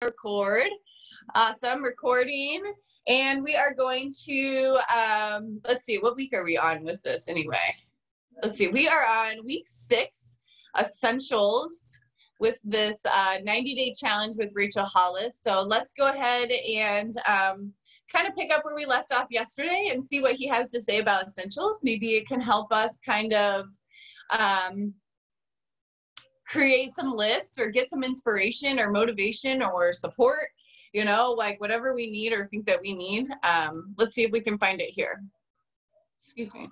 Record. Awesome, recording. And we are going to, let's see, what week are we on with this anyway? Let's see, we are on week 6, Essentials, with this 90-day challenge with Rachel Hollis. So let's go ahead and kind of pick up where we left off yesterday and see what he has to say about essentials. Maybe it can help us kind of create some lists or get some inspiration or motivation or support, you know, like whatever we need or think that we need. Let's see if we can find it here. Excuse me.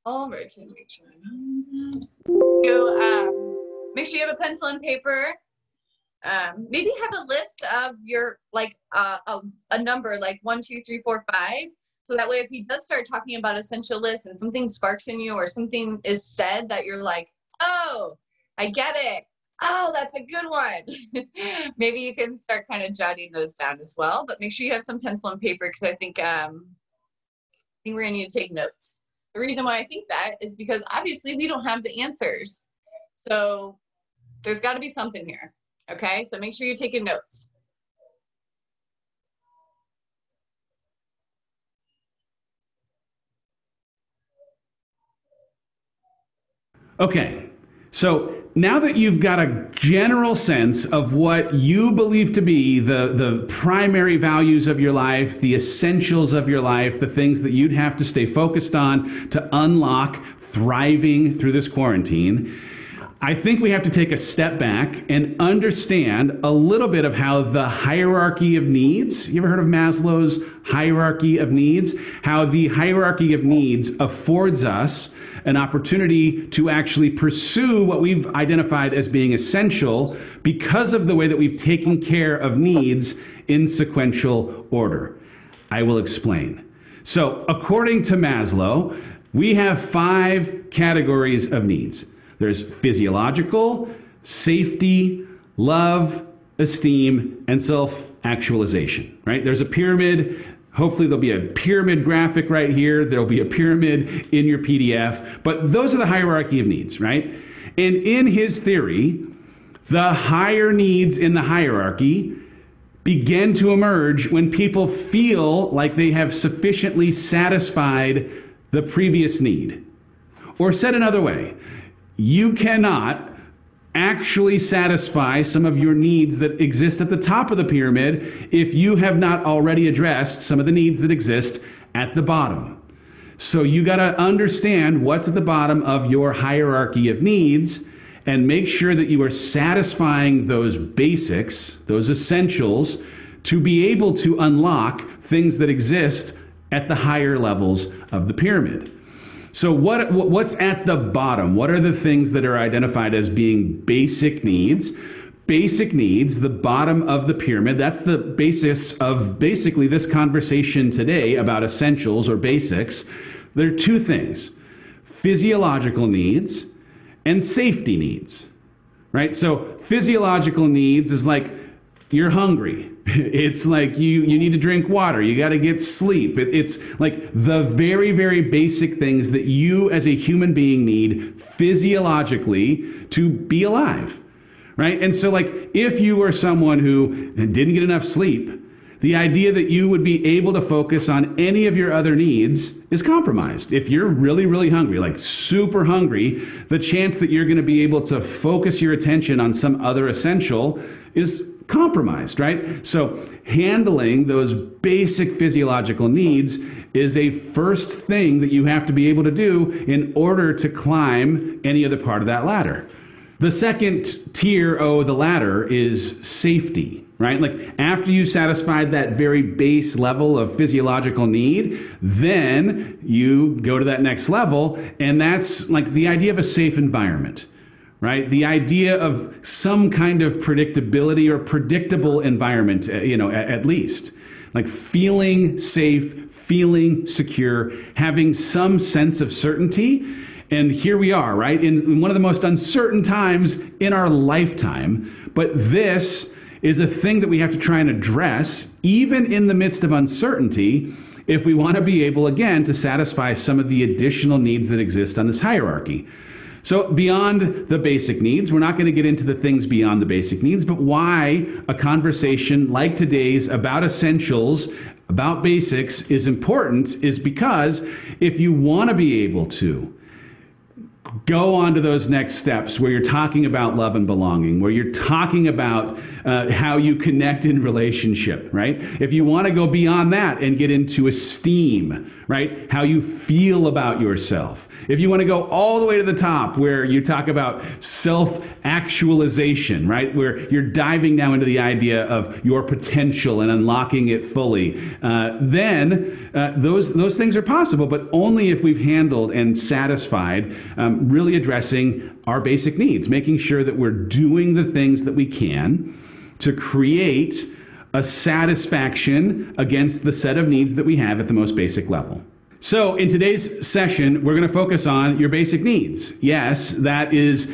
All right, to make sure I know that. Make sure you have a pencil and paper. Maybe have a list of your, like a number, like 1, 2, 3, 4, 5. So that way, if he does start talking about essential lists and something sparks in you or something is said that you're like, oh, I get it. Oh, that's a good one. Maybe you can start kind of jotting those down as well. But make sure you have some pencil and paper because I think we're gonna need to take notes. The reason why I think that is because obviously we don't have the answers. So there's got to be something here. Okay, so make sure you're taking notes. Okay, so now that you've got a general sense of what you believe to be the primary values of your life, the essentials of your life, the things that you'd have to stay focused on to unlock thriving through this quarantine, I think we have to take a step back and understand a little bit of how the hierarchy of needs, you ever heard of Maslow's hierarchy of needs? How the hierarchy of needs affords us an opportunity to actually pursue what we've identified as being essential because of the way that we've taken care of needs in sequential order. I will explain. So, according to Maslow, we have 5 categories of needs. There's physiological, safety, love, esteem, and self-actualization, right? There's a pyramid. Hopefully there'll be a pyramid graphic right here. There'll be a pyramid in your PDF. But those are the hierarchy of needs, right? And in his theory, the higher needs in the hierarchy begin to emerge when people feel like they have sufficiently satisfied the previous need. Or said another way, you cannot actually satisfy some of your needs that exist at the top of the pyramid if you have not already addressed some of the needs that exist at the bottom. So you got to understand what's at the bottom of your hierarchy of needs and make sure that you are satisfying those basics, those essentials, to be able to unlock things that exist at the higher levels of the pyramid. So what's at the bottom? What are the things that are identified as being basic needs? Basic needs, the bottom of the pyramid, that's the basis of basically this conversation today about essentials or basics. There are 2 things, physiological needs and safety needs, right? So physiological needs is like you're hungry. It's like you need to drink water. You got to get sleep. It's like the very, very basic things that you as a human being need physiologically to be alive, right? And so like if you were someone who didn't get enough sleep, the idea that you would be able to focus on any of your other needs is compromised. If you're really, really hungry, like super hungry, the chance that you're going to be able to focus your attention on some other essential is compromised, right? So handling those basic physiological needs is a first thing that you have to be able to do in order to climb any other part of that ladder. The second tier of the ladder is safety, right? Like after you satisfied that very base level of physiological need, then you go to that next level, and that's like the idea of a safe environment. Right? The idea of some kind of predictability or predictable environment, at least. Like feeling safe, feeling secure, having some sense of certainty. And here we are, right? In one of the most uncertain times in our lifetime. But this is a thing that we have to try and address, even in the midst of uncertainty, if we want to be able, again, to satisfy some of the additional needs that exist on this hierarchy. So beyond the basic needs, we're not going to get into the things beyond the basic needs, but why a conversation like today's about essentials, about basics is important is because if you want to be able to go on to those next steps where you're talking about love and belonging, where you're talking about how you connect in relationship, right? If you want to go beyond that and get into esteem, right? How you feel about yourself. If you want to go all the way to the top where you talk about self-actualization, right? Where you're diving now into the idea of your potential and unlocking it fully, then those things are possible, but only if we've handled and satisfied really addressing our basic needs, making sure that we're doing the things that we can to create a satisfaction against the set of needs that we have at the most basic level. So in today's session, we're going to focus on your basic needs. Yes, that is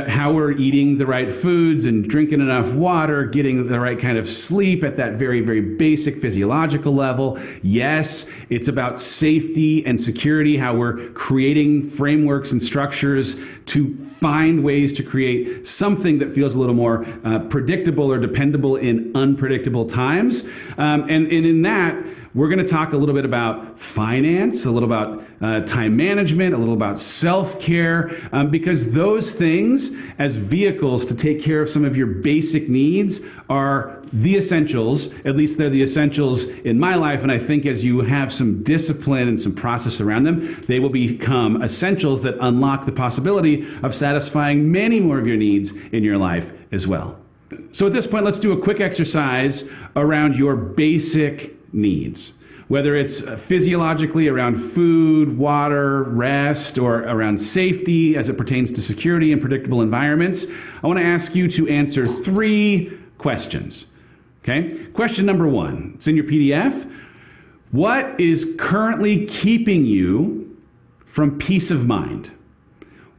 how we're eating the right foods and drinking enough water, getting the right kind of sleep at that very, very basic physiological level. Yes, it's about safety and security, how we're creating frameworks and structures to find ways to create something that feels a little more predictable or dependable in unpredictable times. And in that, we're going to talk a little bit about finance, a little about time management, a little about self-care, because those things as vehicles to take care of some of your basic needs are the essentials. At least they're the essentials in my life. And I think as you have some discipline and some process around them, they will become essentials that unlock the possibility of satisfying many more of your needs in your life as well. So at this point, let's do a quick exercise around your basic needs, whether it's physiologically around food, water, rest, or around safety as it pertains to security and predictable environments. I want to ask you to answer 3 questions. Okay? Question number 1, it's in your PDF. What is currently keeping you from peace of mind?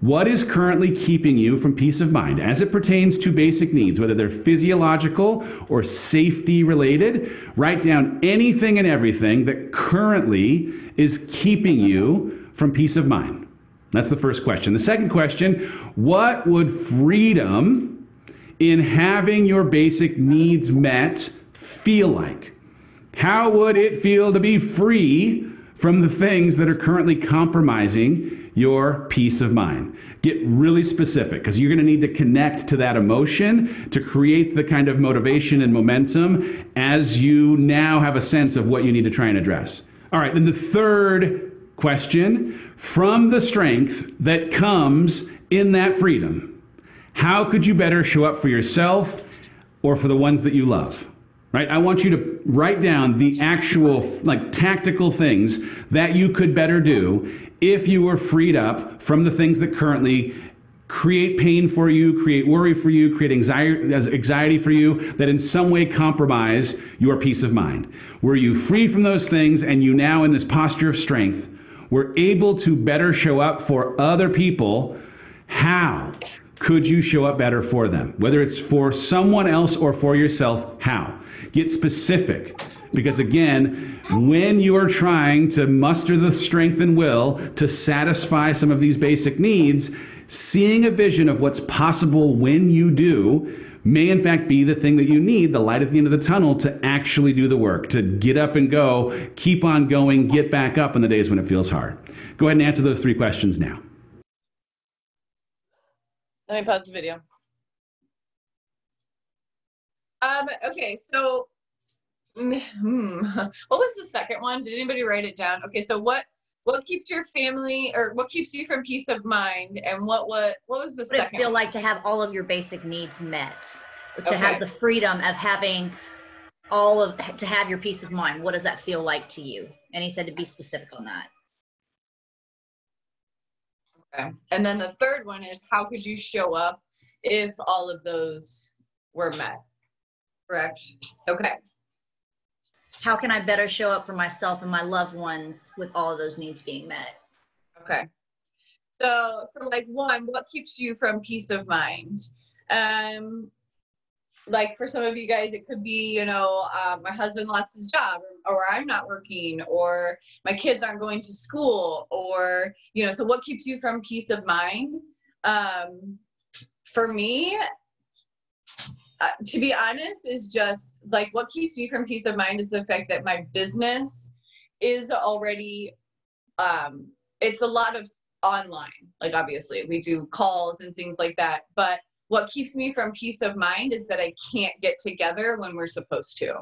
What is currently keeping you from peace of mind as it pertains to basic needs, whether they're physiological or safety related? Write down anything and everything that currently is keeping you from peace of mind. That's the first question. The second question, what would freedom in having your basic needs met feel like? How would it feel to be free from the things that are currently compromising your peace of mind? Get really specific because you're going to need to connect to that emotion to create the kind of motivation and momentum as you now have a sense of what you need to try and address. All right, then the third question, from the strength that comes in that freedom, how could you better show up for yourself or for the ones that you love? Right? I want you to write down the actual tactical things that you could better do if you were freed up from the things that currently create pain for you, create worry for you, create anxiety for you, that in some way compromise your peace of mind. Were you free from those things and you now in this posture of strength were able to better show up for other people? How could you show up better for them? Whether it's for someone else or for yourself, how? Get specific. Because again, when you are trying to muster the strength and will to satisfy some of these basic needs, seeing a vision of what's possible when you do may in fact be the thing that you need, the light at the end of the tunnel, to actually do the work, to get up and go, keep on going, get back up in the days when it feels hard. Go ahead and answer those 3 questions now. Let me pause the video. Okay, so what was the second one? Did anybody write it down? Okay, so what keeps your family, or what keeps you from peace of mind, and what was the second? What does it feel like to have all of your basic needs met, to have the freedom of having to have your peace of mind? What does that feel like to you? And he said to be specific on that. Okay, and then the third one is, how could you show up if all of those were met? Correct. Okay. How can I better show up for myself and my loved ones with all of those needs being met? Okay. So for 1, what keeps you from peace of mind? like for some of you guys, it could be, my husband lost his job, or I'm not working, or my kids aren't going to school, or, so what keeps you from peace of mind? For me, to be honest, is just like what keeps me from peace of mind is the fact that my business is already, it's a lot of online. Like obviously we do calls and things like that, but what keeps me from peace of mind is that I can't get together when we're supposed to.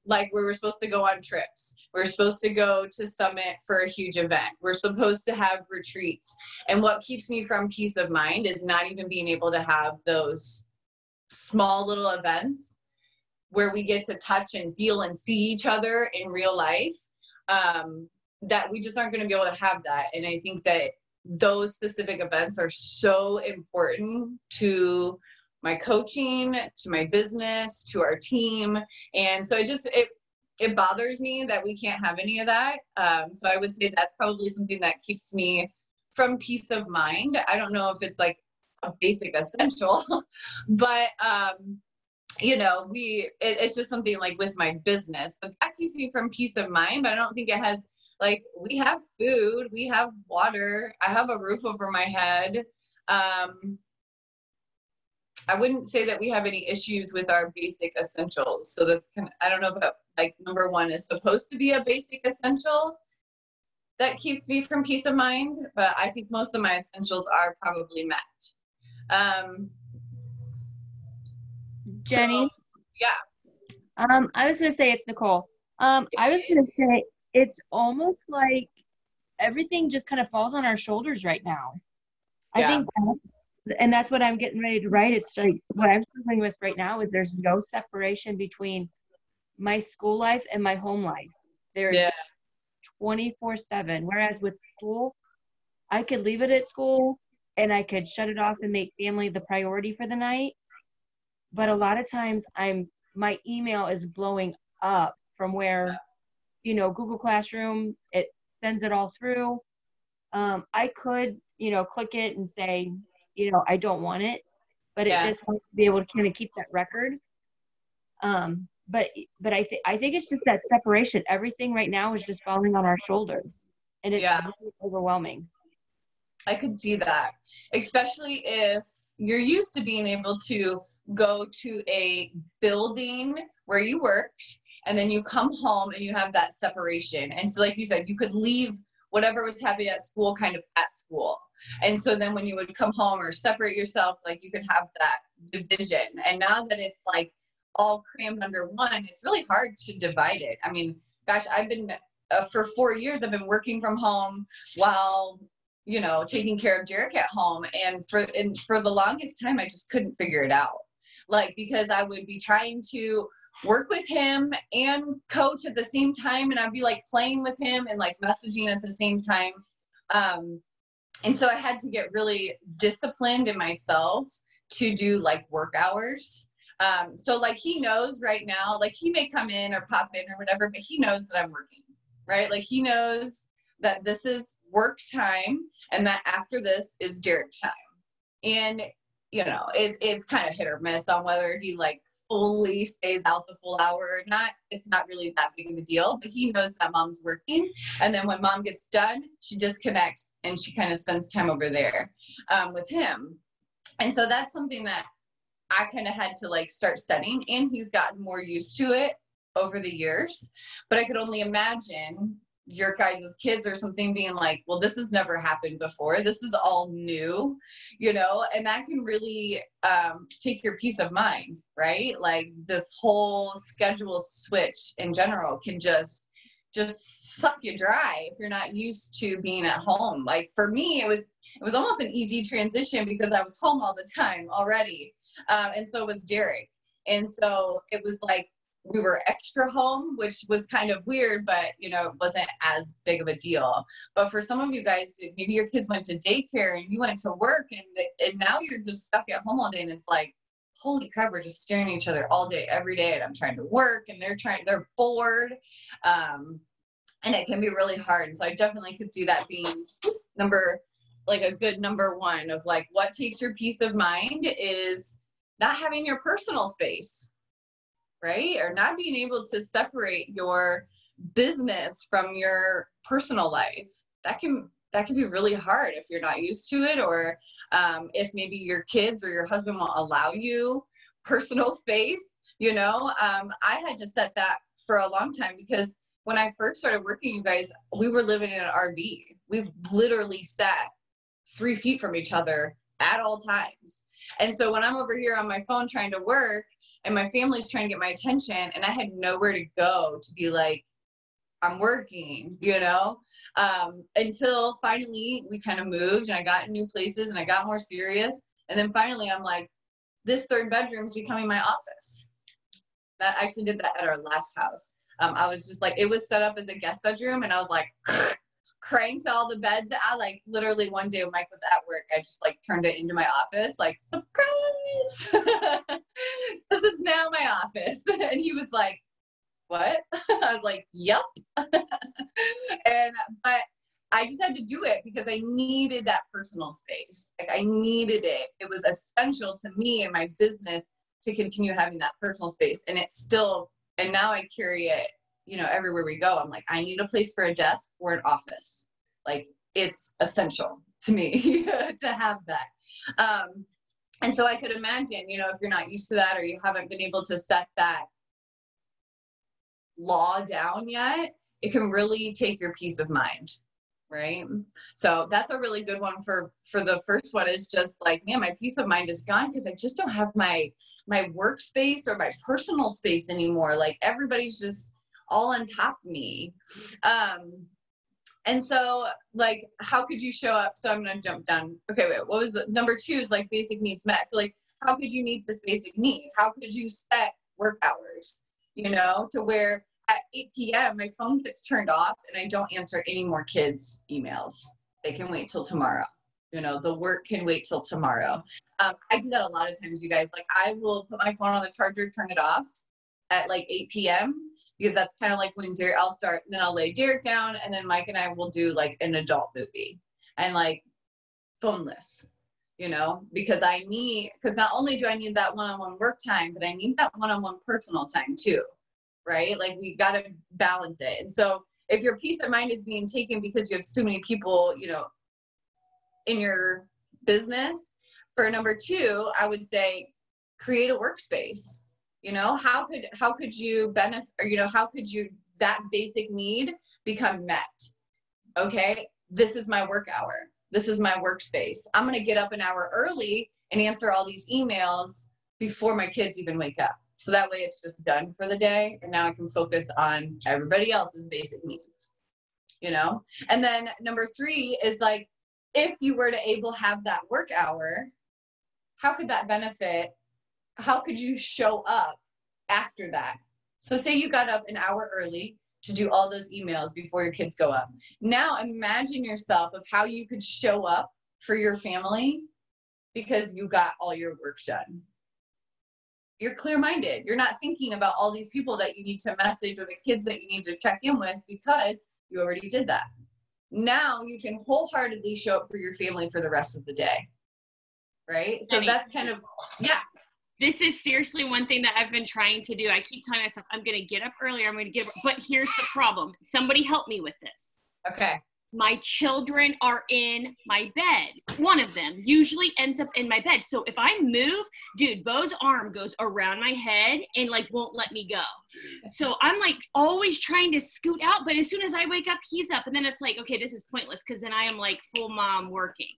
Like we were supposed to go on trips. We're supposed to go to Summit for a huge event. We're supposed to have retreats. And what keeps me from peace of mind is not even being able to have those small little events where we get to touch and feel and see each other in real life. That we just aren't going to be able to have that. And I think that those specific events are so important to my coaching, to my business, to our team. And so it bothers me that we can't have any of that. So I would say that's probably something that keeps me from peace of mind. I don't know if it's like a basic essential, but it's just something like with my business, but that keeps me from peace of mind. But I don't think it has, like, we have food, we have water, I have a roof over my head. I wouldn't say that we have any issues with our basic essentials. So that's I don't know about, like, number one is supposed to be a basic essential that keeps me from peace of mind, but I think most of my essentials are probably met. Jenny? So, yeah. I was going to say it's Nicole. I was going to say it's almost like everything just kind of falls on our shoulders right now. Yeah. I think and that's what I'm getting ready to write. It's like what I'm struggling with right now is there's no separation between my school life and my home life. There's 24/7. Whereas with school, I could leave it at school and I could shut it off and make family the priority for the night. But a lot of times my email is blowing up from where, Google Classroom, it sends it all through. I could, click it and say, I don't want it, but it just helps to be able to kind of keep that record. But I think it's just that separation. Everything right now is just falling on our shoulders, and it's really overwhelming. I could see that, especially if you're used to being able to go to a building where you worked, and then you come home and you have that separation. And so, like you said, you could leave whatever was happening at school kind of at school. And so then when you would come home or separate yourself, like you could have that division. And now that it's like all crammed under one, it's really hard to divide it. I mean, gosh, I've been, for 4 years, I've been working from home while, taking care of Derek at home. And for the longest time, I just couldn't figure it out. Like, because I would be trying to work with him and coach at the same time. And I'd be like playing with him and like messaging at the same time. And so I had to get really disciplined in myself to do like work hours. So like he knows right now, like he may come in or pop in or whatever, but he knows that I'm working, right? Like he knows that this is work time and that after this is Derek time. And, it's kind of hit or miss on whether he like fully stays out the full hour or not. It's not really that big of a deal, but he knows that mom's working. And then when mom gets done, she disconnects and she kind of spends time over there with him. And so that's something that I kind of had to like start setting, and he's gotten more used to it over the years. But I could only imagine your guys' kids or something being like, well, this has never happened before. This is all new, and that can really take your peace of mind, right? Like this whole schedule switch in general can just suck you dry if you're not used to being at home. Like for me, it was almost an easy transition because I was home all the time already. And so was Derek. And so it was like, we were extra home, which was kind of weird, but it wasn't as big of a deal. But for some of you guys, maybe your kids went to daycare and you went to work, and now you're just stuck at home all day, and it's like, holy crap, we're just staring at each other all day, every day, and I'm trying to work, and they're bored, and it can be really hard. So I definitely could see that being a good number one of like what takes your peace of mind is not having your personal space, right? Or not being able to separate your business from your personal life. That can be really hard if you're not used to it, or if maybe your kids or your husband won't allow you personal space. I had to set that for a long time, because when I first started working, you guys, we were living in an RV. We literally sat 3 feet from each other at all times. And so when I'm over here on my phone trying to work and my family's trying to get my attention, and I had nowhere to go to be like, I'm working, until finally we kind of moved and I got in new places and I got more serious. And then finally I'm like, this 3rd bedroom is becoming my office. That I actually did that at our last house. I was just like, it was set up as a guest bedroom, and I was like, cranked all the beds. I like literally one day when Mike was at work, I just like turned it into my office, like, surprise. This is now my office. And he was like, what? I was like, yep. But I just had to do it because I needed that personal space. Like, I needed it. It was essential to me and my business to continue having that personal space. And it's still, and now I carry it, everywhere we go. I'm like, I need a place for a desk or an office. Like, it's essential to me to have that. And so I could imagine, if you're not used to that, or you haven't been able to set that law down yet, it can really take your peace of mind. Right. So that's a really good one for the first one, is just like, man, my peace of mind is gone because I just don't have my workspace or my personal space anymore. Like, everybody's just all on top of me. And so, like, how could you show up? So I'm going to jump down. Okay, wait, what was number 2 is like basic needs met. So like, how could you meet this basic need? How could you set work hours, to where at 8 p.m. my phone gets turned off and I don't answer any more kids' emails. They can wait till tomorrow. The work can wait till tomorrow. I do that a lot of times, you guys. Like, I will put my phone on the charger, turn it off at like 8 p.m. because that's kind of like when I'll start, then I'll lay Derek down, and then Mike and I will do like an adult movie and like phoneless, because not only do I need that one-on-one work time, but I need that one-on-one personal time too. Right? Like, we got to balance it. And so if your peace of mind is being taken because you have so many people, in your business, for number 2, I would say create a workspace. How could you benefit, or, how could you, that basic need become met? Okay. This is my work hour. This is my workspace. I'm going to get up an hour early and answer all these emails before my kids even wake up. So that way it's just done for the day. And now I can focus on everybody else's basic needs, And then number 3 is like, if you were to able have that work hour, how could that benefit? How could you show up after that? So say you got up an hour early to do all those emails before your kids go up. Now imagine yourself of how you could show up for your family because you got all your work done. You're clear-minded. You're not thinking about all these people that you need to message or the kids that you need to check in with because you already did that. Now you can wholeheartedly show up for your family for the rest of the day. Right? So that's kind of, yeah. This is seriously one thing that I've been trying to do. I keep telling myself, I'm going to get up earlier. But here's the problem. Somebody help me with this. Okay. My children are in my bed. One of them usually ends up in my bed. So if I move, dude, Bo's arm goes around my head and like won't let me go. So I'm like always trying to scoot out. But as soon as I wake up, he's up. And then it's like, okay, this is pointless because then I am like full mom working.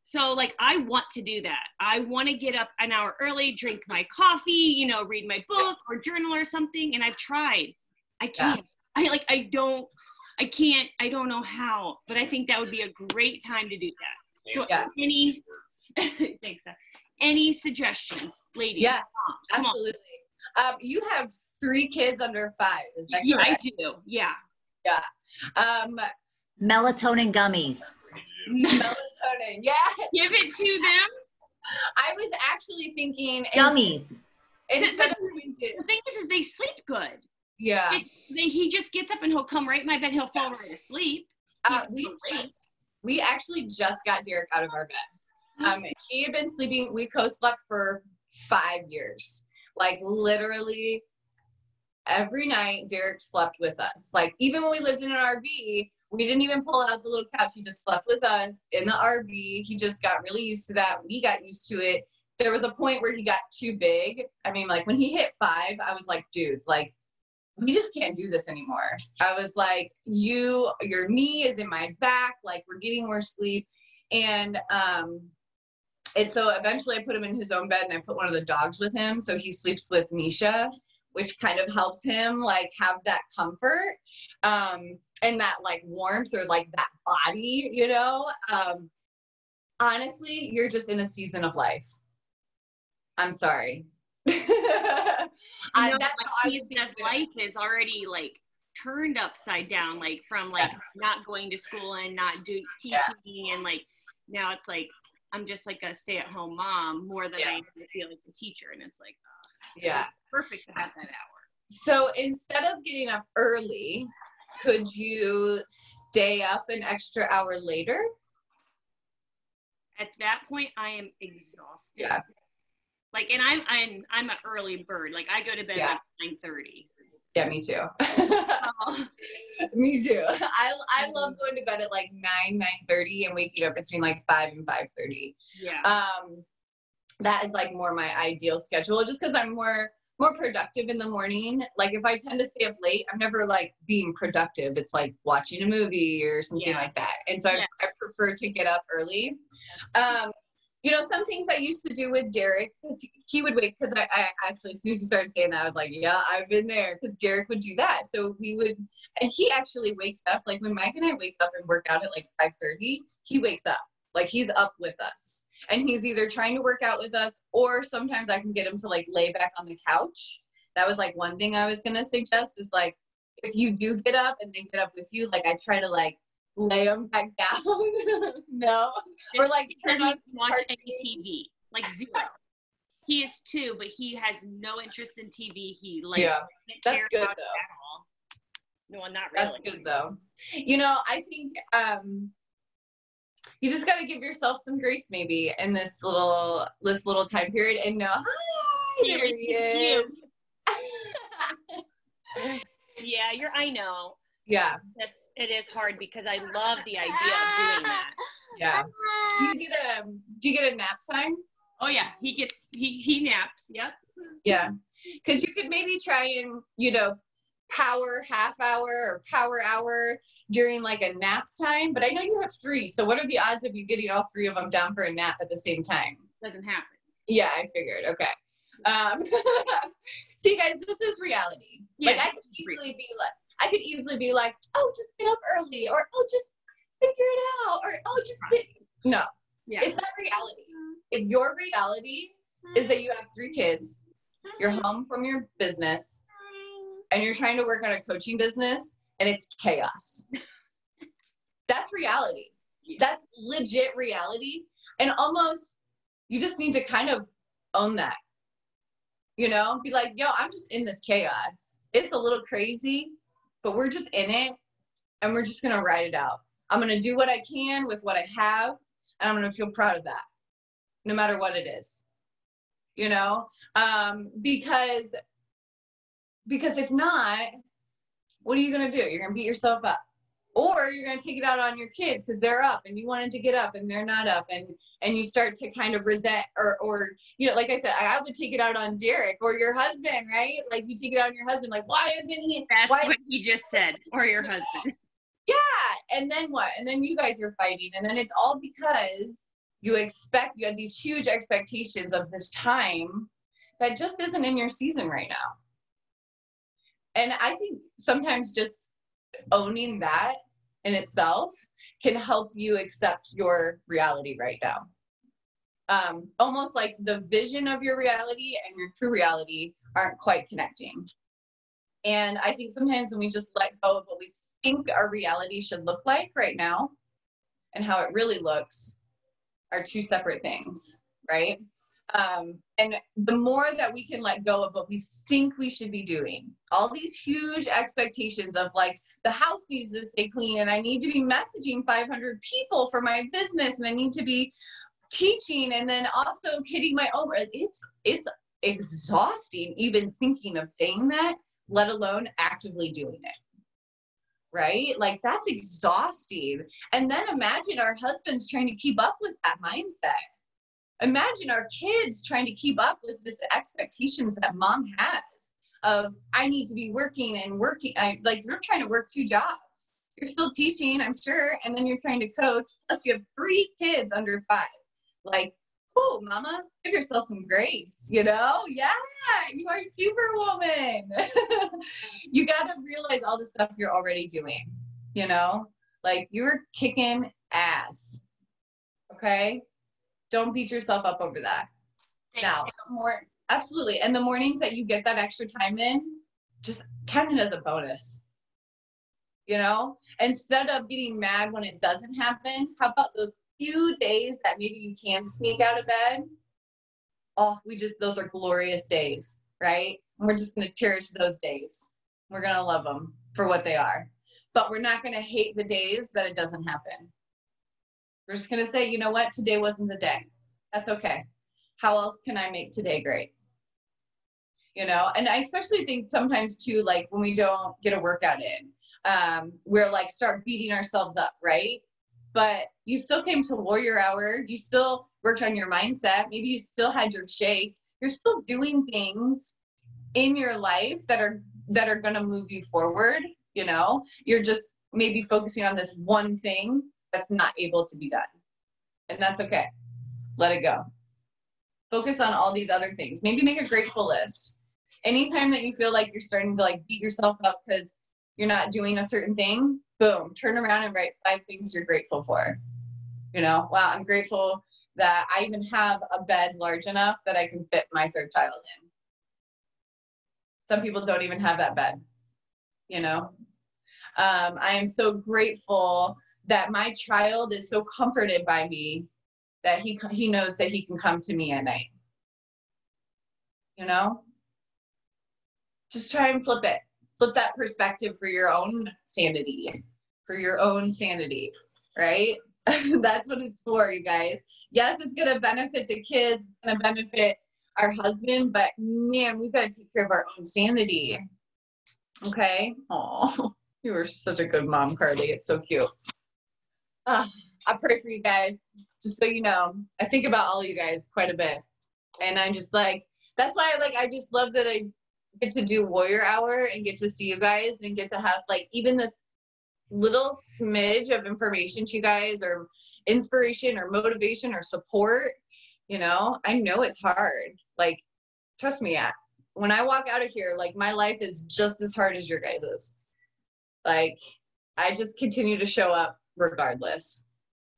So like, I want to do that. I want to get up an hour early, drink my coffee, read my book or journal or something. And I've tried. I can't. Yeah. I don't know how, but I think that would be a great time to do that. So any, thanks. Any suggestions, ladies? Yeah, absolutely. You have 3 kids under 5, is that correct? Yeah, I do. Yeah. Yeah. Melatonin gummies. Melatonin, yeah. Give it to them. I was actually thinking gummies. Instead of the thing is they sleep good. Yeah. He just gets up and he'll come right in my bed. He'll fall right asleep. We actually just got Derek out of our bed. He had been sleeping. We co-slept for 5 years. Like literally every night Derek slept with us. Like even when we lived in an RV, we didn't even pull out the little couch. He just slept with us in the RV. He just got really used to that. We got used to it. There was a point where he got too big. I mean, like when he hit 5, I was like, dude, like we just can't do this anymore. I was like, your knee is in my back. Like we're getting more sleep. And so eventually I put him in his own bed and I put one of the dogs with him. So he sleeps with Nisha, which kind of helps him like have that comfort and that like warmth or like that body, you know. Honestly, you're just in a season of life. I'm sorry. That's how I would think life is already like turned upside down, like from like not going to school and not teaching and like now it's like I'm just like a stay-at-home mom more than I feel like a teacher, and it's like it's perfect to have that hour. So instead of getting up early, could you stay up an extra hour later? At that point, I am exhausted. Yeah. Like, and I'm an early bird. Like, I go to bed at 9:30. Yeah, me too. Me too. I love going to bed at like 9:30 and waking up between like 5 and 5:30. Yeah. That is like more my ideal schedule, just because I'm more productive in the morning. Like if I tend to stay up late, I'm never like being productive. It's like watching a movie or something like that. And so I prefer to get up early. You know, some things I used to do with Derek, because he would wake, because I actually, as soon as you started saying that, I was like, yeah, I've been there, because Derek would do that. So we would, and he actually wakes up, like when Mike and I wake up and work out at like 5:30, he wakes up, like he's up with us. And he's either trying to work out with us, or sometimes I can get him to like lay back on the couch. That was like one thing I was going to suggest is like, if you do get up and they get up with you, like I try to like lay him back down. No. Or like turn on watch any TV, like zero. He is 2, but he has no interest in TV. He like that's good though. No, not really. That's good though. You know, I think you just got to give yourself some grace maybe in this little time period and know, hi, there he is. Yeah, I know. Yeah. Yes, it is hard because I love the idea of doing that. Yeah. Do you get a nap time? Oh yeah, he naps. Yep. Yeah. Because you could maybe try and, you know, power half hour or power hour during like a nap time. But I know you have 3. So what are the odds of you getting all 3 of them down for a nap at the same time? Doesn't happen. Yeah, I figured. Okay. See, guys, this is reality. Yeah, like I could easily be like, oh, just get up early, or oh, just figure it out, or oh, just sit. No, it's not reality. If your reality is that you have 3 kids, you're home from your business, and you're trying to work on a coaching business, and it's chaos. That's reality. That's legit reality. And almost, you just need to kind of own that. You know, be like, yo, I'm just in this chaos. It's a little crazy, but we're just in it, and we're just going to ride it out. I'm going to do what I can with what I have, and I'm going to feel proud of that, no matter what it is. You know, because if not, what are you going to do? You're going to beat yourself up. Or you're going to take it out on your kids because they're up and you wanted to get up and they're not up, and you start to kind of resent or you know, like I said, I would take it out on Derek or your husband, right? Like you take it out on your husband, like, why isn't he? That's what he just said, or your husband. Yeah. And then what? And then you guys are fighting, and then it's all because you had these huge expectations of this time that just isn't in your season right now. And I think sometimes just owning that in itself can help you accept your reality right now. Almost like the vision of your reality and your true reality aren't quite connecting. And I think sometimes when we just let go of what we think our reality should look like right now and how it really looks are 2 separate things, right? And the more that we can let go of what we think we should be doing, all these huge expectations of like, the house needs to stay clean and I need to be messaging 500 people for my business and I need to be teaching and then also hitting my own, it's exhausting even thinking of saying that, let alone actively doing it. Right? Like that's exhausting. And then imagine our husbands trying to keep up with that mindset. Imagine our kids trying to keep up with this expectations that mom has of, I need to be working and working. Like you're trying to work 2 jobs. You're still teaching, I'm sure. And then you're trying to coach. Plus you have 3 kids under 5. Like, oh, mama, give yourself some grace, you know? Yeah, you are superwoman. You got to realize all the stuff you're already doing, you know? Like you're kicking ass. Okay? Don't beat yourself up over that. Thanks. Now, absolutely. And the mornings that you get that extra time in, just count it as a bonus. You know, instead of getting mad when it doesn't happen, how about those few days that maybe you can sneak out of bed? Oh, those are glorious days, right? And we're just going to cherish those days. We're going to love them for what they are. But we're not going to hate the days that it doesn't happen. We're just going to say, you know what? Today wasn't the day. That's okay. How else can I make today great? You know, and I especially think sometimes too, like when we don't get a workout in, we're like start beating ourselves up, right? But you still came to Warrior Hour. You still worked on your mindset. Maybe you still had your shake. You're still doing things in your life that are going to move you forward. You know, you're just maybe focusing on this one thing that's not able to be done. And that's okay. Let it go. Focus on all these other things. Maybe make a grateful list. Anytime that you feel like you're starting to like beat yourself up because you're not doing a certain thing, boom, turn around and write 5 things you're grateful for. You know, wow, I'm grateful that I even have a bed large enough that I can fit my 3rd child in. Some people don't even have that bed, you know. I am so grateful that my child is so comforted by me that he knows that he can come to me at night. You know, just try and flip it. Flip that perspective for your own sanity, right? That's what it's for, you guys. Yes, it's going to benefit the kids. It's going to benefit our husband, but man, we've got to take care of our own sanity. Okay? Oh, you were such a good mom, Carly. It's so cute. I pray for you guys, just so you know. I think about all you guys quite a bit. And I'm just like, that's why I just love that I get to do Warrior Hour and get to see you guys and get to have like even this little smidge of information to you guys or inspiration or motivation or support. You know, I know it's hard. Like, trust me, when I walk out of here, like my life is just as hard as your guys's. Like, I just continue to show up regardless.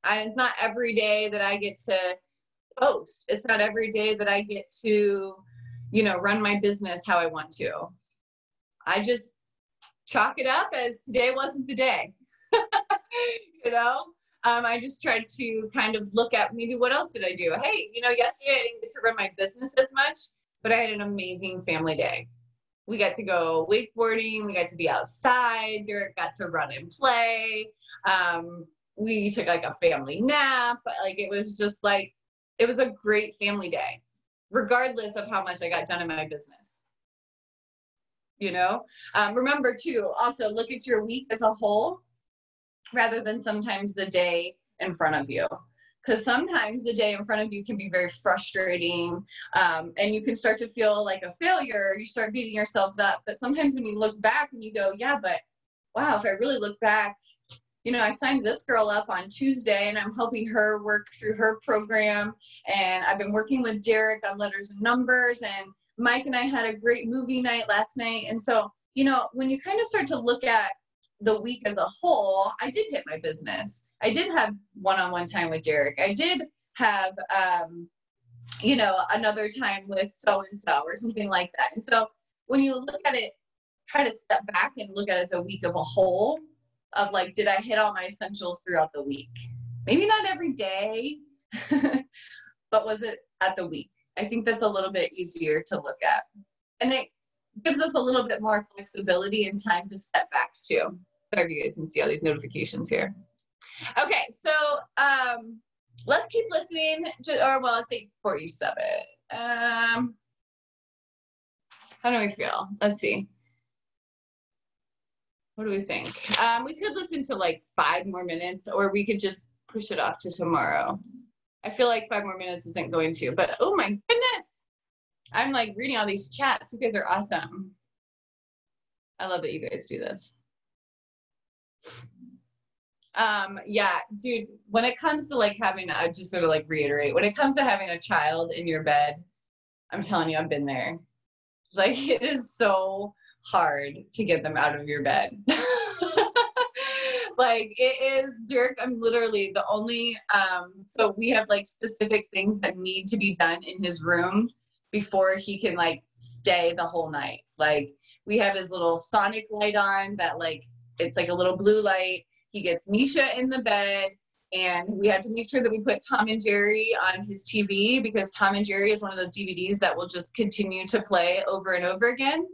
It's not every day that I get to post. It's not every day that I get to, you know, run my business how I want to. I just chalk it up as today wasn't the day. You know, I just tried to kind of look at maybe what else did I do? Hey, you know, yesterday I didn't get to run my business as much, but I had an amazing family day. We got to go wakeboarding. We got to be outside. Derek got to run and play. We took like a family nap. Like it was just like, it was a great family day, regardless of how much I got done in my business. You know, remember too, also look at your week as a whole rather than sometimes the day in front of you. Because sometimes the day in front of you can be very frustrating, and you can start to feel like a failure. You start beating yourselves up. But sometimes when you look back and you go, yeah, but wow, if I really look back, you know, I signed this girl up on Tuesday and I'm helping her work through her program. And I've been working with Derek on letters and numbers, and Mike and I had a great movie night last night. And so, you know, when you kind of start to look at the week as a whole, I did hit my business. I did have one-on-one time with Derek. I did have, you know, another time with so-and-so or something like that. And so when you look at it, try to step back and look at it as a week of a whole of like, did I hit all my essentials throughout the week? Maybe not every day, but was it at the week? I think that's a little bit easier to look at. And it gives us a little bit more flexibility and time to step back too. Sorry if you guys can see all these notifications here. Okay, so let's keep listening or well, I think 47. How do we feel? Let's see. What do we think? We could listen to like 5 more minutes, or we could just push it off to tomorrow. I feel like 5 more minutes isn't going to, but oh my goodness. I'm like reading all these chats. You guys are awesome. I love that you guys do this. Yeah, dude, when it comes to like having, I just sort of like reiterate, when it comes to having a child in your bed, I'm telling you, I've been there. Like, it is so hard to get them out of your bed. Like, it is, Dirk, I'm literally the only, so we have like specific things that need to be done in his room before he can like stay the whole night. Like, we have his little sonic light on that like, it's like a little blue light. He gets Misha in the bed, and we had to make sure that we put Tom and Jerry on his TV, because Tom and Jerry is one of those DVDs that will just continue to play over and over again.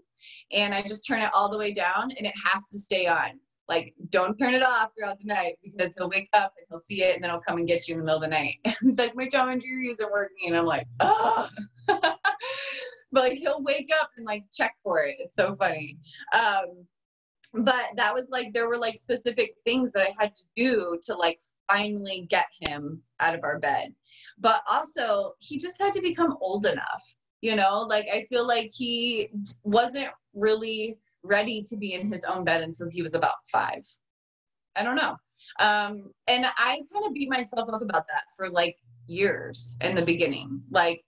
And I just turn it all the way down, and it has to stay on. Like, don't turn it off throughout the night, because he'll wake up and he'll see it, and then he'll come and get you in the middle of the night. He's like, my Tom and Jerry isn't working. And I'm like, oh. But like, he'll wake up and like check for it. It's so funny. But that was like, there were like specific things that I had to do to like finally get him out of our bed. But also, he just had to become old enough, you know, like I feel like he wasn't really ready to be in his own bed until he was about 5. I don't know. And I kind of beat myself up about that for like years in the beginning. Like,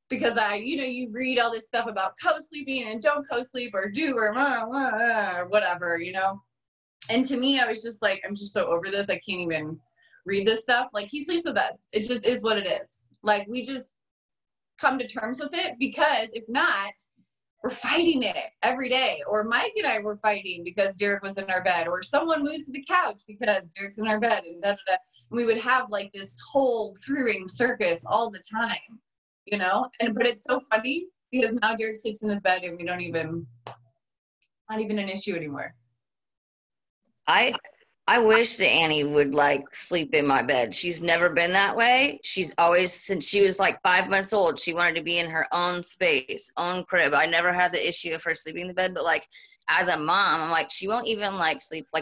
because you read all this stuff about co-sleeping and don't co-sleep or do or whatever, you know. And to me, I was just like, I'm just so over this. I can't even read this stuff. Like, he sleeps with us. It just is what it is. Like, we just come to terms with it, because if not, we're fighting it every day. Or Mike and I were fighting because Derek was in our bed, or someone moves to the couch because Derek's in our bed, and da da da. And we would have like this whole 3-ring circus all the time. You know, but it's so funny because now Derek sleeps in his bed and we don't even, not even an issue anymore. I wish that Annie would like sleep in my bed. She's never been that way. She's always, since she was like 5 months old, she wanted to be in her own space, own crib. I never had the issue of her sleeping in the bed, but like as a mom, I'm like, she won't even like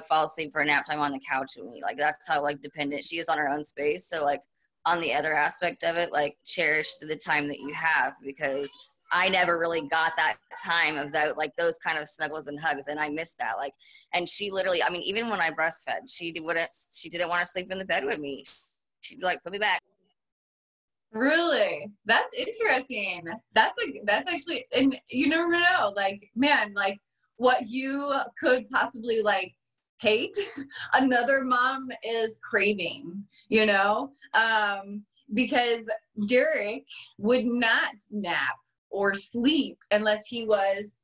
fall asleep for a nap time on the couch with me. Like, that's how like dependent she is on her own space. So like, on the other aspect of it, like, cherish the time that you have, because I never really got that time of that, like those kind of snuggles and hugs, and I missed that. Like, and she literally, I mean, even when I breastfed, she didn't want to sleep in the bed with me. She'd be like, put me back. Really? That's interesting. That's actually, and you never know, like, man, like what you could possibly like hate, another mom is craving, you know, because Derek would not nap or sleep unless he was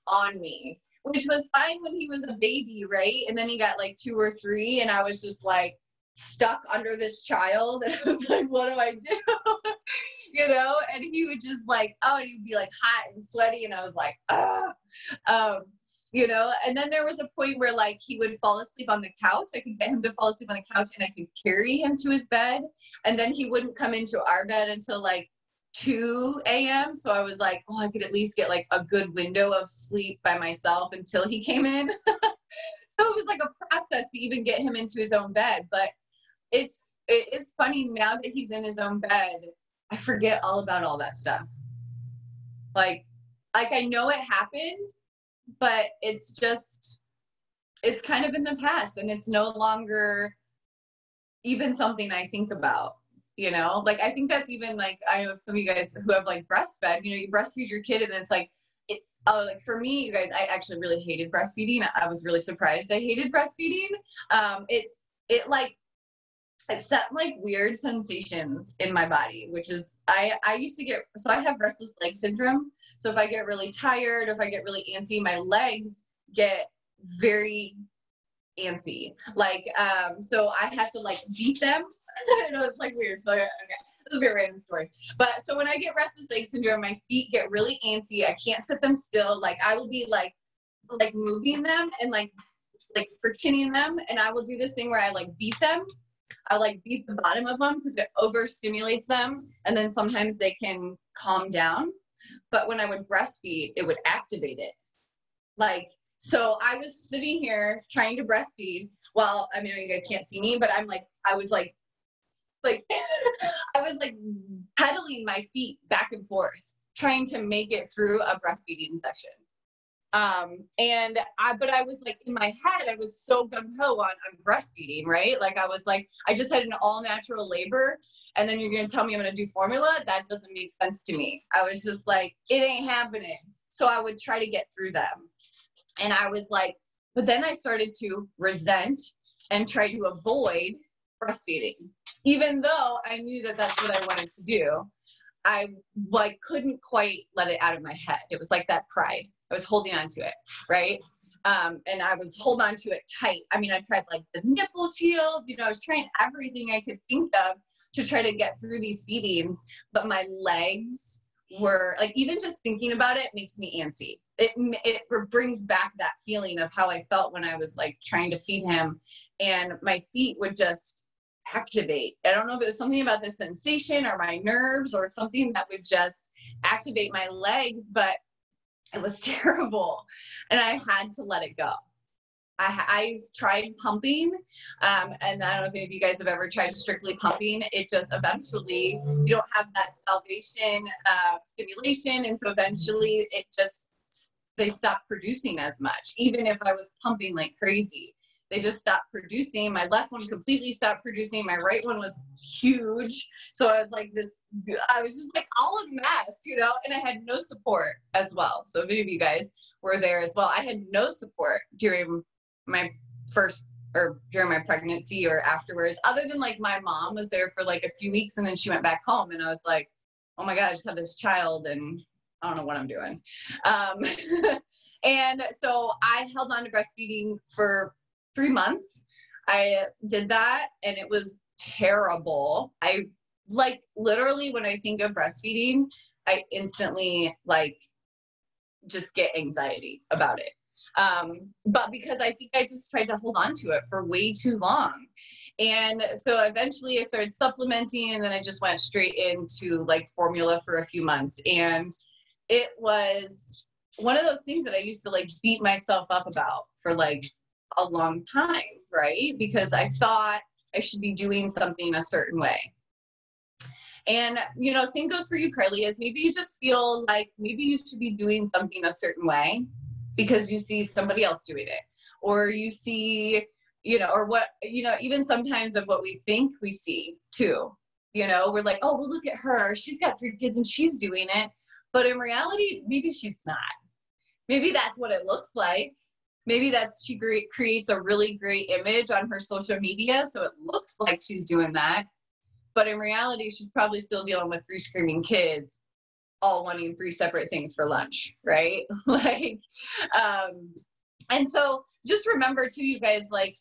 on me, which was fine when he was a baby, right? And then he got like 2 or 3, and I was just like stuck under this child, and I was like, what do I do? You know, and he would just like, oh, and he'd be like hot and sweaty, and I was like, you know, and then there was a point where like he would fall asleep on the couch. I could get him to fall asleep on the couch, and I could carry him to his bed, and then he wouldn't come into our bed until like 2 a.m. So I was like, oh, I could at least get like a good window of sleep by myself until he came in. So it was like a process to even get him into his own bed. But it is funny, now that he's in his own bed, I forget all about all that stuff. Like I know it happened, but it's kind of in the past, and it's no longer even something I think about, you know? Like, I think that's even like, I know some of you guys who have like breastfed, you know, you breastfeed your kid, and it's like, like for me, you guys, I actually really hated breastfeeding. I was really surprised I hated breastfeeding. It set like weird sensations in my body, which is, I used to get, so I have restless leg syndrome. So if I get really tired, if I get really antsy, my legs get very antsy. Like, so I have to like beat them. I know it's like weird. So, okay, this is a very random story. But so when I get restless leg syndrome, my feet get really antsy. I can't sit them still. Like, I will be like moving them and like frictioning them. And I will do this thing where I like beat them. I like beat the bottom of them because it overstimulates them, and then sometimes they can calm down. But when I would breastfeed, it would activate it. Like, so I was sitting here trying to breastfeed while, I mean, you guys can't see me, but I was like I was like pedaling my feet back and forth, trying to make it through a breastfeeding section. But I was like, in my head, I was so gung-ho on breastfeeding, right? Like, I was like, I just had an all natural labor, and then you're going to tell me I'm going to do formula? That doesn't make sense to me. I was just like, it ain't happening. So I would try to get through them. And I was like, but then I started to resent and try to avoid breastfeeding. Even though I knew that that's what I wanted to do, I like couldn't quite let it out of my head. It was like that pride. I was holding on to it, right? And I was holding on to it tight. I mean, I tried like the nipple shield, I was trying everything I could think of to try to get through these feedings, but my legs were like, even just thinking about it makes me antsy. It brings back that feeling of how I felt when I was like trying to feed him, and my feet would just activate. I don't know if it was something about the sensation or my nerves or something that would just activate my legs, but it was terrible. And I had to let it go. I tried pumping, and I don't know if any of you guys have ever tried strictly pumping. It just eventually, you don't have that salvation stimulation, and so eventually they stopped producing as much. Even if I was pumping like crazy, they just stopped producing. My left one completely stopped producing. My right one was huge. So I was like I was just like all a mess, and I had no support as well. So if any of you guys were there as well, I had no support during my during my pregnancy or afterwards, other than like my mom was there for like a few weeks and then she went back home, and I was like, oh my God, I just have this child and I don't know what I'm doing. And so I held on to breastfeeding for 3 months. I did that and it was terrible. I like literally when I think of breastfeeding, I instantly like just get anxiety about it. But because I think I just tried to hold on to it for way too long. And so eventually I started supplementing, and then I just went straight into like formula for a few months. And it was one of those things that I used to like beat myself up about for like a long time, right? Because I thought I should be doing something a certain way. And, same goes for you, Carly, is maybe you just feel like maybe you should be doing something a certain way because you see somebody else doing it, or you see, or what, even sometimes of what we think we see too, we're like, oh, well, look at her. She's got 3 kids and she's doing it. But in reality, maybe she's not. Maybe that's what it looks like. Maybe she creates a really great image on her social media, so it looks like she's doing that. But in reality, she's probably still dealing with 3 screaming kids, all wanting 3 separate things for lunch, right? And so just remember too, you guys, like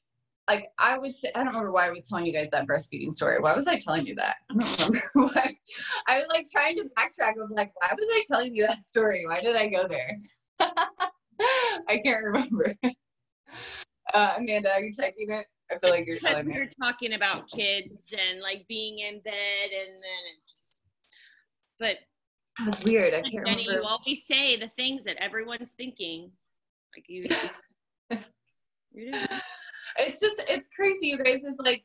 I would say, I don't remember why I was telling you guys that breastfeeding story. Why was I telling you that? I don't remember why. I was like trying to backtrack. I was like, why was I telling you that story? Why did I go there? I can't remember. Amanda, are you typing it? I feel like you're telling me. We're talking about kids and like being in bed, and then but that was weird. I can't Jenny, remember. you always say the things that everyone's thinking. Like you do. It's crazy, you guys. It's like,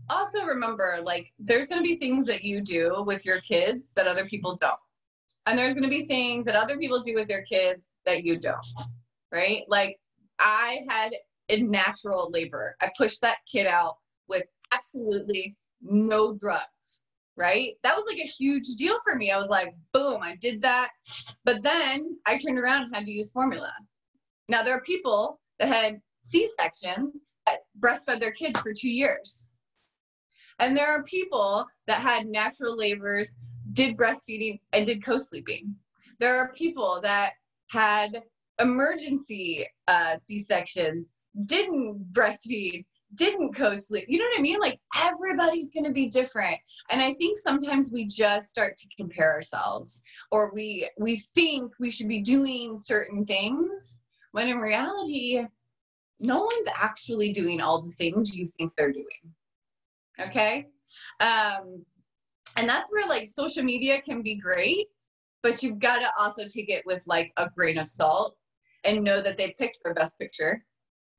also remember, like, there's going to be things that you do with your kids that other people don't. And there's going to be things that other people do with their kids that you don't, right? Like, I had a natural labor. I pushed that kid out with absolutely no drugs, right? That was like a huge deal for me. I was like, boom, I did that. But then I turned around and had to use formula. Now, there are people that had C-sections that breastfed their kids for 2 years. And there are people that had natural labors, did breastfeeding, and did co-sleeping. There are people that had emergency C-sections, didn't breastfeed, didn't co-sleep. You know what I mean? Like, everybody's going to be different. And I think sometimes we just start to compare ourselves, or we think we should be doing certain things, when in reality, no one's actually doing all the things you think they're doing. Okay. And that's where like social media can be great, but you've got to also take it with like a grain of salt and know that they picked their best picture,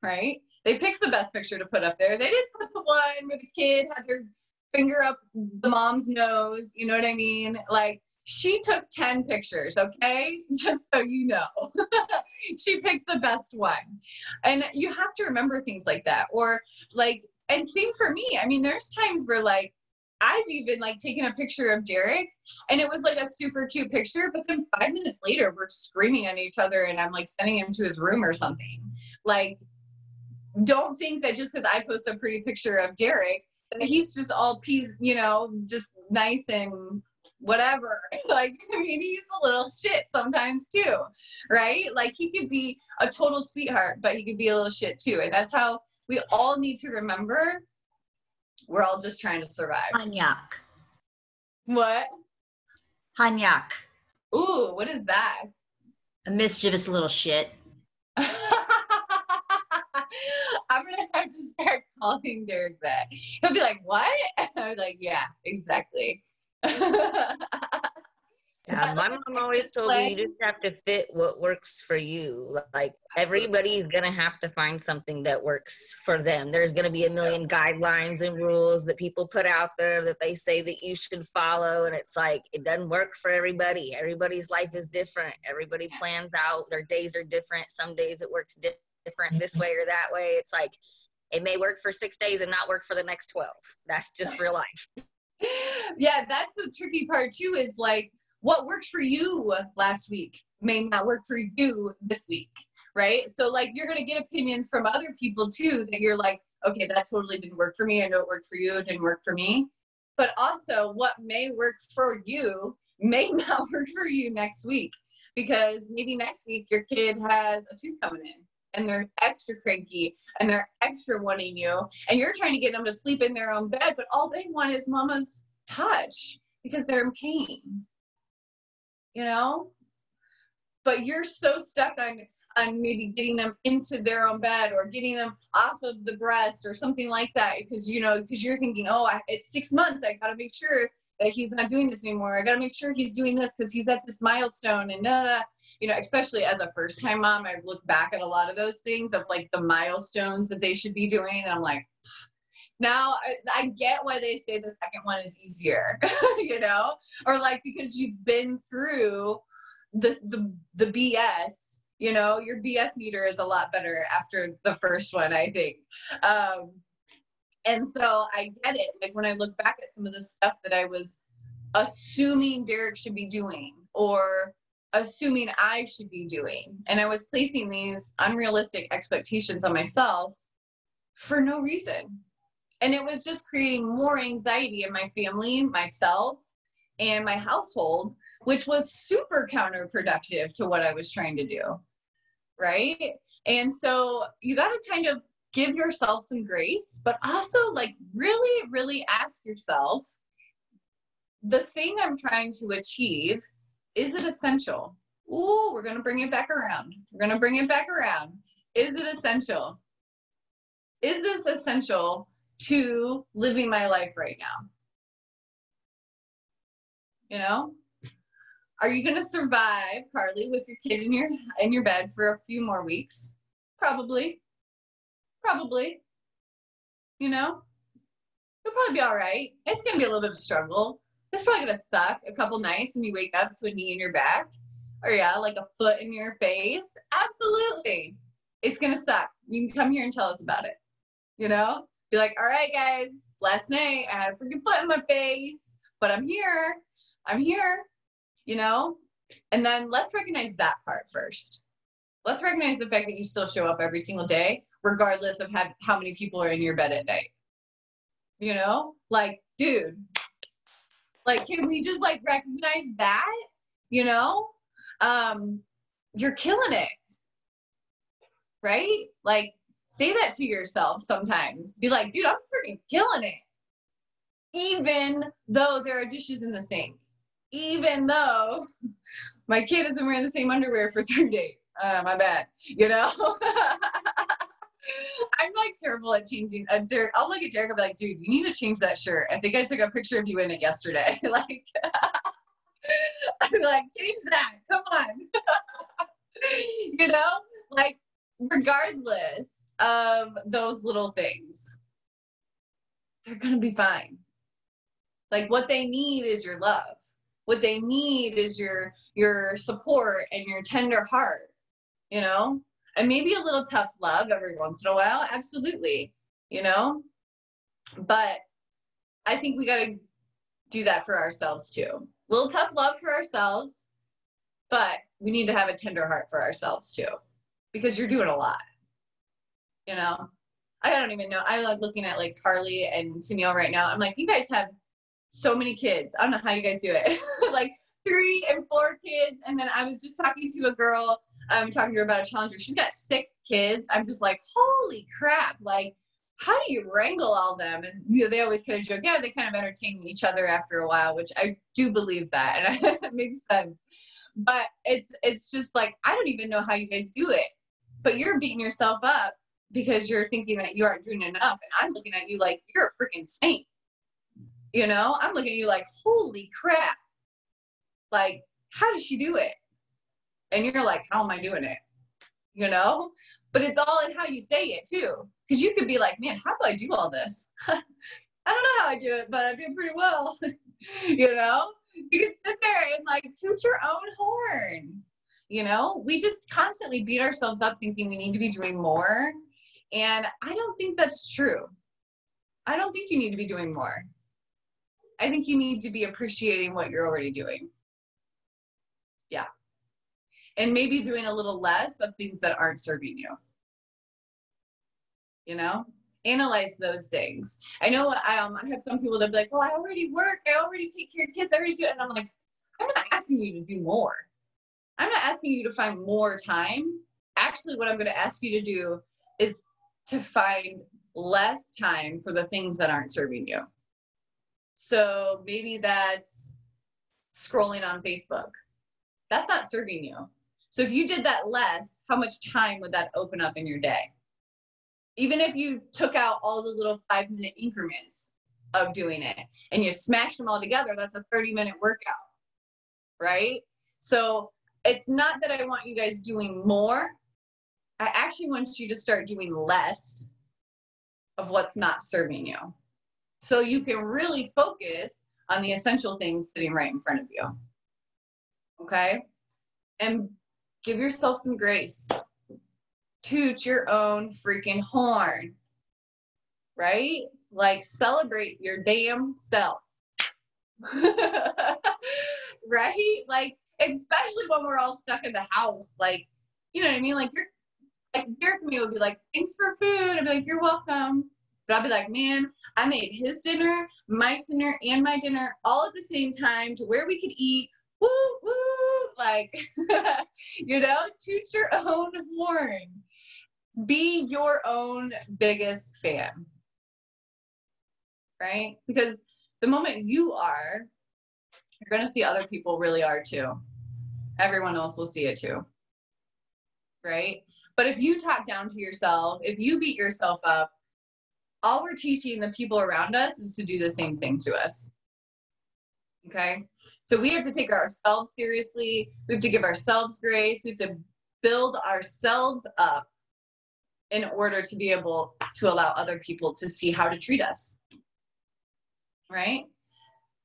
right? They picked the best picture to put up there. They didn't put the one where the kid had their finger up the mom's nose. You know what I mean? Like, she took 10 pictures, okay? Just so you know. She picked the best one. And you have to remember things like that. Or like, and same for me. I mean, there's times where like, I've even like taken a picture of Derek and it was like a super cute picture, but then 5 minutes later we're screaming at each other and I'm like sending him to his room or something. Like, don't think that just because I post a pretty picture of Derek, that he's just all you know, just nice and whatever. Like, I mean, he's a little shit sometimes too, right? Like, he could be a total sweetheart, but he could be a little shit too. And that's how we all need to remember we're all just trying to survive. Hanyak. What? Hanyak. Ooh, what is that? A mischievous little shit. I'm gonna have to start calling Derek that. He'll be like, "What?" I was like, "Yeah, exactly." Yeah, my mom always told me you just have to fit what works for you. Like, everybody's gonna have to find something that works for them. There's gonna be a million guidelines and rules that people put out there that they say that you should follow, and it's like it doesn't work for everybody. Everybody's life is different. Everybody plans out. Their days are different. Some days it works different this way or that way. It's like it may work for 6 days and not work for the next 12. That's just real life. Yeah, that's the tricky part too, is like what worked for you last week may not work for you this week, right? So like you're going to get opinions from other people too that you're like, okay, that totally didn't work for me. I know it worked for you. It didn't work for me. But also what may work for you may not work for you next week, because maybe next week your kid has a tooth coming in and they're extra cranky and they're extra wanting you and you're trying to get them to sleep in their own bed, but all they want is mama's touch because they're in pain, you know? But you're so stuck on maybe getting them into their own bed or getting them off of the breast or something like that, because you're thinking, oh, it's 6 months, I gotta make sure that he's not doing this anymore. I gotta make sure he's doing this because he's at this milestone and you know, especially as a first-time mom, I look back at a lot of those things of like the milestones that they should be doing, and I'm like, now I get why they say the second one is easier, you know, or like because you've been through the BS, you know, your BS meter is a lot better after the first one, I think. And so I get it. Like when I look back at some of the stuff that I was assuming Derek should be doing or assuming I should be doing, and I was placing these unrealistic expectations on myself for no reason. And it was just creating more anxiety in my family, myself, and my household, which was super counterproductive to what I was trying to do, right? And so you got to kind of give yourself some grace, but also like really, really ask yourself, the thing I'm trying to achieve, is it essential? Ooh, we're going to bring it back around. We're going to bring it back around. Is it essential? Is this essential to living my life right now? You know, are you going to survive, Carly, with your kid in your bed for a few more weeks? Probably. You know, you'll probably be all right. It's going to be a little bit of a struggle. It's probably going to suck a couple nights and you wake up to a knee in your back, or like a foot in your face. Absolutely. It's going to suck. You can come here and tell us about it. You know, be like, all right, guys, last night I had a freaking foot in my face, but I'm here, you know? And then let's recognize that part first. Let's recognize the fact that you still show up every single day, regardless of how many people are in your bed at night. You know, like, dude, like, can we just like recognize that, you know? You're killing it, right? Like, say that to yourself sometimes. Be like, dude, I'm freaking killing it. Even though there are dishes in the sink. Even though my kid isn't wearing the same underwear for 3 days. My bad. You know? I'm like terrible at changing. I'll look at Derek and be like, dude, you need to change that shirt. I think I took a picture of you in it yesterday. Like, I'm like, change that. Come on. You know, like, regardless of those little things, they're going to be fine. Like, what they need is your love. What they need is your support and your tender heart, you know? And maybe a little tough love every once in a while. Absolutely. You know? But I think we got to do that for ourselves too. A little tough love for ourselves, but we need to have a tender heart for ourselves too, because you're doing a lot. You know? I don't even know. I'm like looking at like Carly and Tennille right now. I'm like, you guys have so many kids. I don't know how you guys do it. Like 3 and 4 kids. And then I was just talking to a girl, talking to her about a challenger. She's got 6 kids. I'm just like, holy crap. Like, how do you wrangle all them? And you know, they always kind of joke, yeah, they kind of entertain each other after a while, which I do believe that. And it makes sense. But it's just like, I don't even know how you guys do it. But you're beating yourself up because you're thinking that you aren't doing enough. And I'm looking at you like, you're a freaking saint. You know, I'm looking at you like, holy crap. Like, how does she do it? And you're like, how am I doing it? You know? But it's all in how you say it too. Because you could be like, man, how do I do all this? I don't know how I do it, but I do it pretty well. You know? You can sit there and like toot your own horn. You know? We just constantly beat ourselves up thinking we need to be doing more. And I don't think that's true. I don't think you need to be doing more. I think you need to be appreciating what you're already doing. Yeah. And maybe doing a little less of things that aren't serving you. You know? Analyze those things. I know I have some people that be like, well, I already work. I already take care of kids. I already do it. And I'm like, I'm not asking you to do more. I'm not asking you to find more time. Actually, what I'm going to ask you to do is to find less time for the things that aren't serving you. So maybe that's scrolling on Facebook. That's not serving you. So if you did that less, how much time would that open up in your day? Even if you took out all the little 5-minute increments of doing it and you smashed them all together, that's a 30-minute workout, right? So it's not that I want you guys doing more. I actually want you to start doing less of what's not serving you. So you can really focus on the essential things sitting right in front of you. Okay? And give yourself some grace. Toot your own freaking horn. Right? Like, celebrate your damn self. Right? Like, especially when we're all stuck in the house. Like, you know what I mean? Like, Derek and me would be like, thanks for food. I'd be like, you're welcome. But I'll be like, man, I made his dinner, Mike's dinner, and my dinner all at the same time to where we could eat. Woo, woo. Like, you know, toot your own horn. Be your own biggest fan. Right? Because the moment you are, you're going to see other people really are too. Everyone else will see it too. Right? But if you talk down to yourself, if you beat yourself up, all we're teaching the people around us is to do the same thing to us. Okay? So we have to take ourselves seriously. We have to give ourselves grace. We have to build ourselves up in order to be able to allow other people to see how to treat us. Right?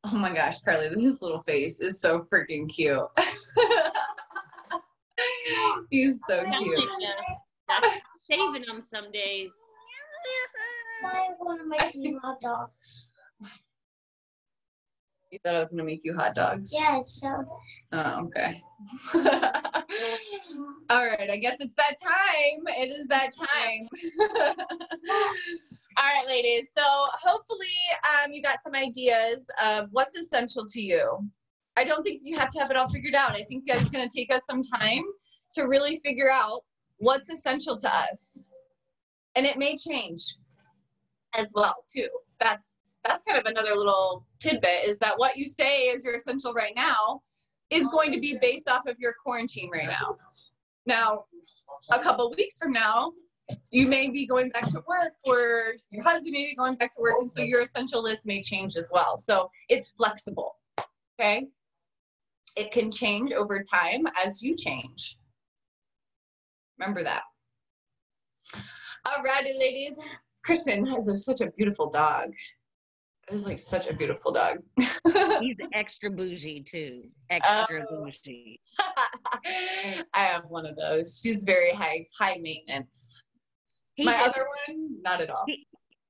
Oh my gosh, Carly, this little face is so freaking cute. He's so cute. That's saving them some days. I want to make you hot dogs. You thought I was going to make you hot dogs? Yes. So. Oh, okay. All right, I guess it's that time. It is that time. All right, ladies. So hopefully you got some ideas of what's essential to you. I don't think you have to have it all figured out. I think that it's going to take us some time to really figure out what's essential to us. And it may change as well, too. That's kind of another little tidbit, is that what you say is your essential right now is going to be based off of your quarantine right now. Now, a couple weeks from now, you may be going back to work, or your husband may be going back to work, and so your essential list may change as well. So it's flexible, okay? It can change over time as you change. Remember that. Alrighty, ladies. Kristen has such a beautiful dog. It is like such a beautiful dog. He's extra bougie too. Extra bougie. I have one of those. She's very high maintenance. My other one, not at all.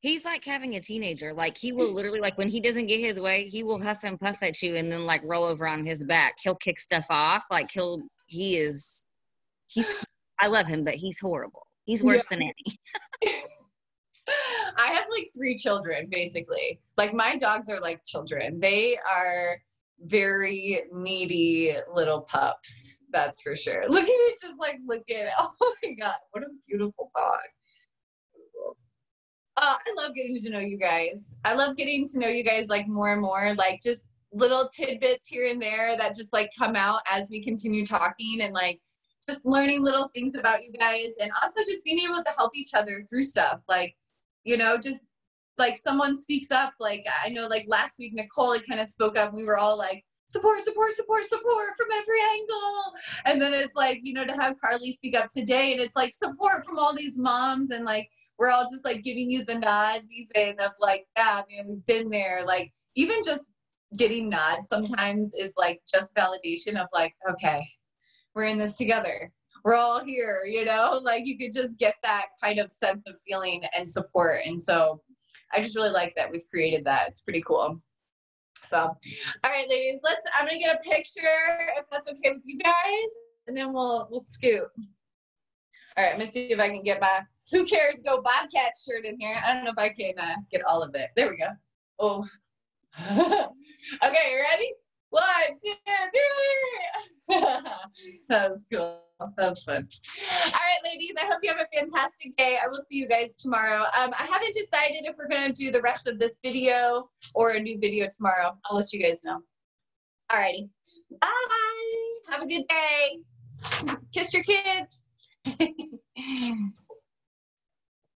He's like having a teenager. Like he will literally, like when he doesn't get his way, he will huff and puff at you and then like roll over on his back. He'll kick stuff off. Like he's I love him, but he's horrible. He's worse than Annie. I have like 3 children, basically. Like my dogs are like children. They are very needy little pups. That's for sure. Look at me, just like look at it. Oh my God, what a beautiful dog. I love getting to know you guys. I love getting to know you guys like more and more, like just little tidbits here and there that just like come out as we continue talking, and like just learning little things about you guys, and also just being able to help each other through stuff. Like, you know, just like someone speaks up. Like I know like last week, Nicole kind of spoke up. We were all like, support from every angle. And then it's like, you know, to have Carly speak up today, and it's like support from all these moms, and like, we're all just like giving you the nods even of like, yeah, man, we've been there. Like even just getting nods sometimes is like just validation of like, okay, we're in this together. We're all here, you know, like you could just get that kind of sense of feeling and support. And so I just really like that we've created that. It's pretty cool. So, all right, ladies, I'm going to get a picture if that's okay with you guys, and then we'll scoot. All right, let me see if I can get my Who Cares Go Bobcat shirt in here. I don't know if I can get all of it. There we go. Oh. Okay, you ready? 1, 2, 3. That was cool. That was fun. All right, ladies, I hope you have a fantastic day. I will see you guys tomorrow. I haven't decided if we're going to do the rest of this video or a new video tomorrow. I'll let you guys know. All righty. Bye. Have a good day. Kiss your kids.